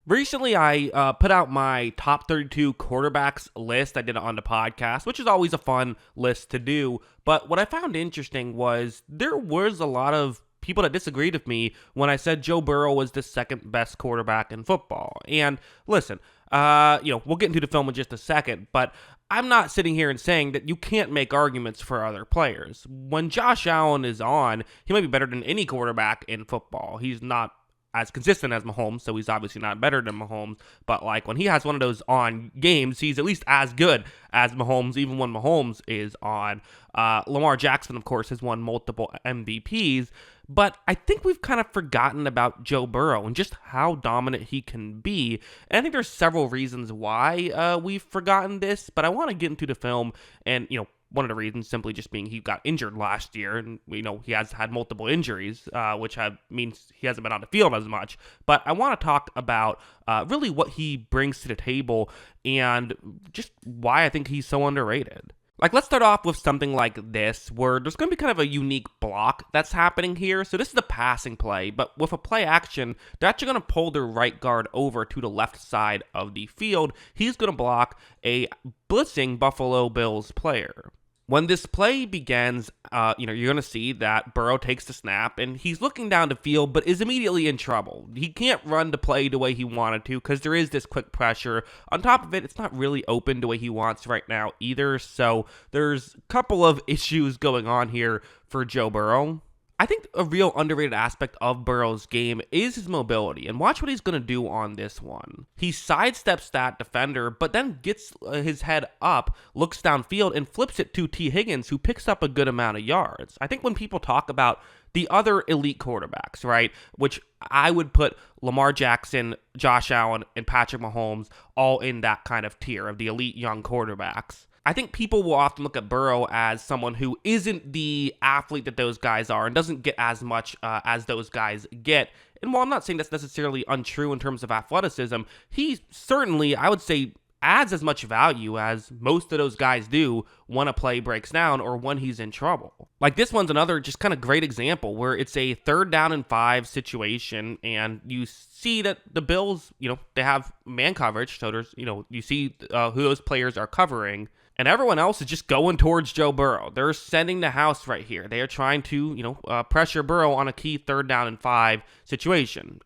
Recently, I put out my top 32 quarterbacks list. I did it on the podcast, which is always a fun list to do. But what I found interesting was there was a lot of people that disagreed with me when I said Joe Burrow was the second best quarterback in football. And listen, we'll get into the film in just a second, but I'm not sitting here and saying that you can't make arguments for other players. When Josh Allen is on, he might be better than any quarterback in football. He's not as consistent as Mahomes, so he's obviously not better than Mahomes, but like when he has one of those on games, he's at least as good as Mahomes, even when Mahomes is on. Lamar Jackson, of course, has won multiple MVPs, but I think we've kind of forgotten about Joe Burrow and just how dominant he can be, and I think there's several reasons why we've forgotten this, but I want to get into the film and, one of the reasons simply just being he got injured last year, and he has had multiple injuries, which means he hasn't been on the field as much. But I want to talk about really what he brings to the table and just why I think he's so underrated. Like, let's start off with something like this, where there's going to be kind of a unique block that's happening here. So this is a passing play, but with a play action, they're actually going to pull their right guard over to the left side of the field. He's going to block a blitzing Buffalo Bills player. When this play begins, you're going to see that Burrow takes the snap, and he's looking down the field, but is immediately in trouble. He can't run the play the way he wanted to because there is this quick pressure. On top of it, it's not really open the way he wants right now either, so there's a couple of issues going on here for Joe Burrow. I think a real underrated aspect of Burrow's game is his mobility, and watch what he's going to do on this one. He sidesteps that defender, but then gets his head up, looks downfield, and flips it to T. Higgins, who picks up a good amount of yards. I think when people talk about the other elite quarterbacks, right, which I would put Lamar Jackson, Josh Allen, and Patrick Mahomes all in that kind of tier of the elite young quarterbacks. I think people will often look at Burrow as someone who isn't the athlete that those guys are and doesn't get as much as those guys get. And while I'm not saying that's necessarily untrue in terms of athleticism, he certainly, I would say, adds as much value as most of those guys do when a play breaks down or when he's in trouble. Like, this one's another just kind of great example where it's a 3rd down and 5 situation, and you see that the Bills, they have man coverage, so there's, you see who those players are covering. And everyone else is just going towards Joe Burrow. They're sending the house right here. They are trying to, pressure Burrow on a key 3rd down and 5 situation.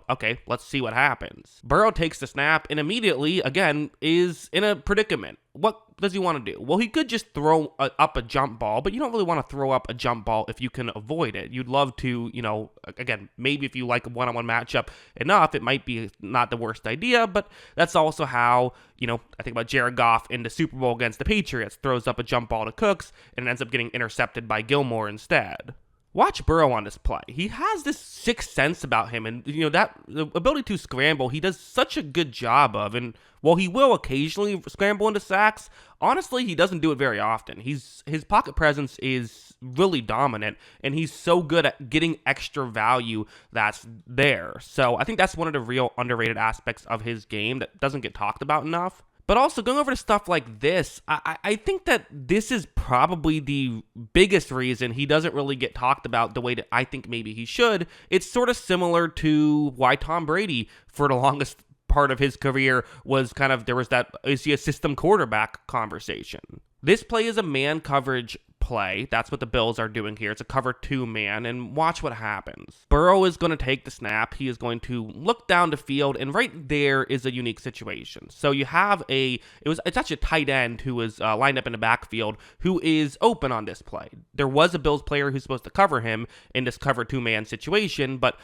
Okay, let's see what happens. Burrow takes the snap and immediately, again, is in a predicament. What does he want to do? Well, he could just throw up a jump ball, but you don't really want to throw up a jump ball if you can avoid it. You'd love to, again, maybe if you like a one-on-one matchup enough, it might be not the worst idea, but that's also how, I think about Jared Goff in the Super Bowl against the Patriots, throws up a jump ball to Cooks and ends up getting intercepted by Gilmore instead. Watch Burrow on this play. He has this sixth sense about him, and that the ability to scramble, he does such a good job of. And while he will occasionally scramble into sacks, honestly, he doesn't do it very often. His pocket presence is really dominant, and he's so good at getting extra value that's there. So I think that's one of the real underrated aspects of his game that doesn't get talked about enough. But also, going over to stuff like this, I think that this is probably the biggest reason he doesn't really get talked about the way that I think maybe he should. It's sort of similar to why Tom Brady, for the longest part of his career, was kind of, there was that, is he a system quarterback conversation. This play is a man coverage play. That's what the Bills are doing here. It's a cover 2 man, and watch what happens. Burrow is going to take the snap. He is going to look down the field, and right there is a unique situation. So you have it's actually a tight end who is lined up in the backfield who is open on this play. There was a Bills player who's supposed to cover him in this cover 2 man situation, but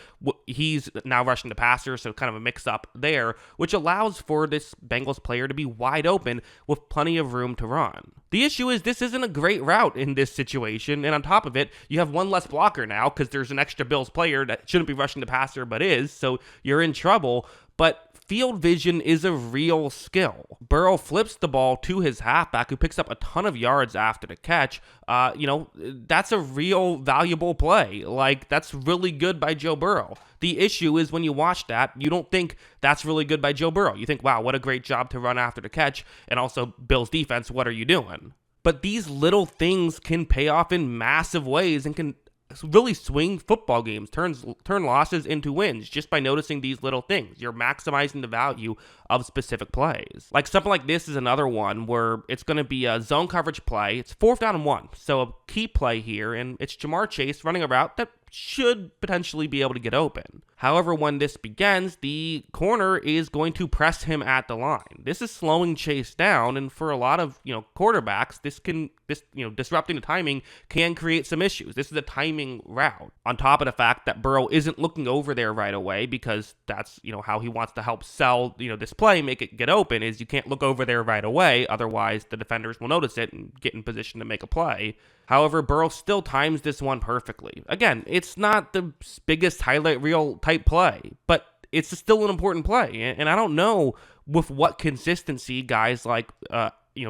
he's now rushing the passer, so kind of a mix up there, which allows for this Bengals player to be wide open with plenty of room to run. The issue is this isn't a great route in this situation, and on top of it, you have one less blocker now because there's an extra Bills player that shouldn't be rushing the passer but is, so you're in trouble. But field vision is a real skill. Burrow flips the ball to his halfback, who picks up a ton of yards after the catch. That's a real valuable play. Like, that's really good by Joe Burrow. The issue is when you watch that, you don't think that's really good by Joe Burrow. You think, wow, what a great job to run after the catch. And also, Bills defense, what are you doing? But these little things can pay off in massive ways and can really swing football games, turn losses into wins just by noticing these little things. You're maximizing the value of specific plays. Like something like this is another one where it's going to be a zone coverage play. It's 4th down and 1. So a key play here, and it's Jamar Chase running a route that should potentially be able to get open. However, when this begins, the corner is going to press him at the line. This is slowing Chase down, and for a lot of, quarterbacks, disrupting the timing can create some issues. This is a timing route. On top of the fact that Burrow isn't looking over there right away because that's, how he wants to help sell, this play, make it get open, is you can't look over there right away. Otherwise, the defenders will notice it and get in position to make a play. However, Burrow still times this one perfectly. Again, it's not the biggest highlight reel type play, but it's still an important play. And I don't know with what consistency guys like,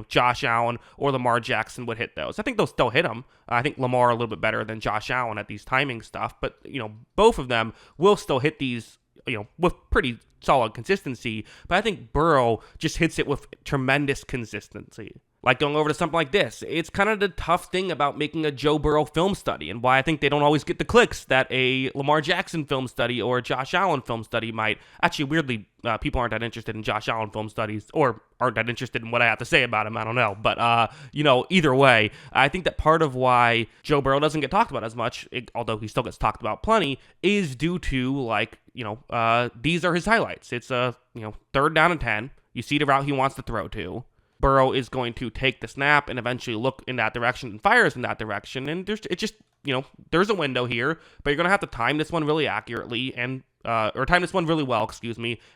Josh Allen or Lamar Jackson would hit those. I think they'll still hit them. I think Lamar a little bit better than Josh Allen at these timing stuff, but, both of them will still hit these, with pretty solid consistency. But I think Burrow just hits it with tremendous consistency. Like going over to something like this, it's kind of the tough thing about making a Joe Burrow film study and why I think they don't always get the clicks that a Lamar Jackson film study or a Josh Allen film study might. Actually, weirdly, people aren't that interested in Josh Allen film studies or aren't that interested in what I have to say about him. I don't know. But, either way, I think that part of why Joe Burrow doesn't get talked about as much, although he still gets talked about plenty, is due to, these are his highlights. It's a, 3rd down and 10. You see the route he wants to throw to. Burrow is going to take the snap and eventually look in that direction and fires in that direction. And there's a window here, but you're going to have to time this one really accurately or time this one really well,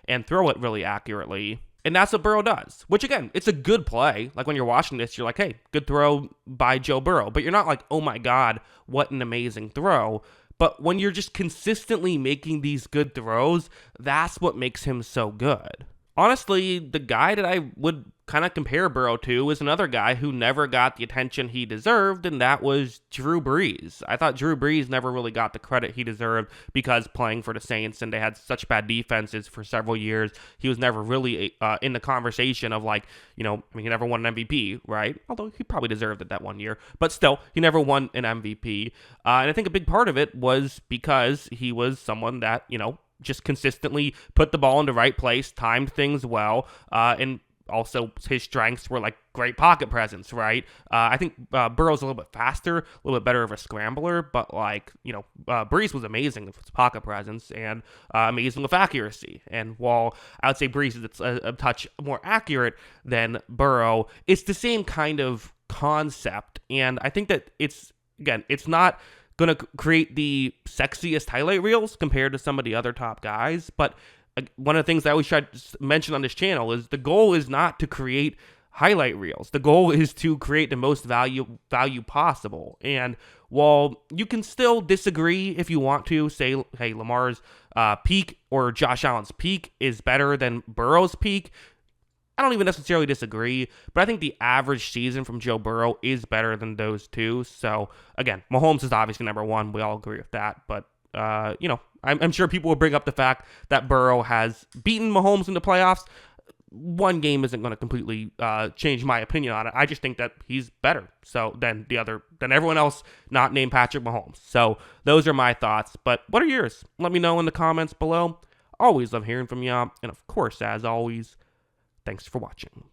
and throw it really accurately. And that's what Burrow does, which again, it's a good play. Like when you're watching this, you're like, hey, good throw by Joe Burrow. But you're not like, oh my God, what an amazing throw. But when you're just consistently making these good throws, that's what makes him so good. Honestly, the guy that I would kind of compare Burrow to is another guy who never got the attention he deserved, and that was Drew Brees. I thought Drew Brees never really got the credit he deserved because playing for the Saints and they had such bad defenses for several years, he was never really in the conversation of he never won an MVP, right? Although he probably deserved it that one year, but still, he never won an MVP. And I think a big part of it was because he was someone that, just consistently put the ball in the right place, timed things well, and also his strengths were like great pocket presence, right? I think Burrow's a little bit faster, a little bit better of a scrambler, but Brees was amazing with his pocket presence and amazing with accuracy. And while I would say Brees is a touch more accurate than Burrow, it's the same kind of concept. And I think that it's not going to create the sexiest highlight reels compared to some of the other top guys. But one of the things I always try to mention on this channel is the goal is not to create highlight reels. The goal is to create the most value possible. And while you can still disagree if you want to, say, hey, Lamar's peak or Josh Allen's peak is better than Burrow's peak, I don't even necessarily disagree, but I think the average season from Joe Burrow is better than those two. So, again, Mahomes is obviously number one. We all agree with that. But, I'm sure people will bring up the fact that Burrow has beaten Mahomes in the playoffs. One game isn't going to completely change my opinion on it. I just think that he's better than everyone else not named Patrick Mahomes. So, those are my thoughts. But what are yours? Let me know in the comments below. Always love hearing from y'all. And, of course, as always, thanks for watching.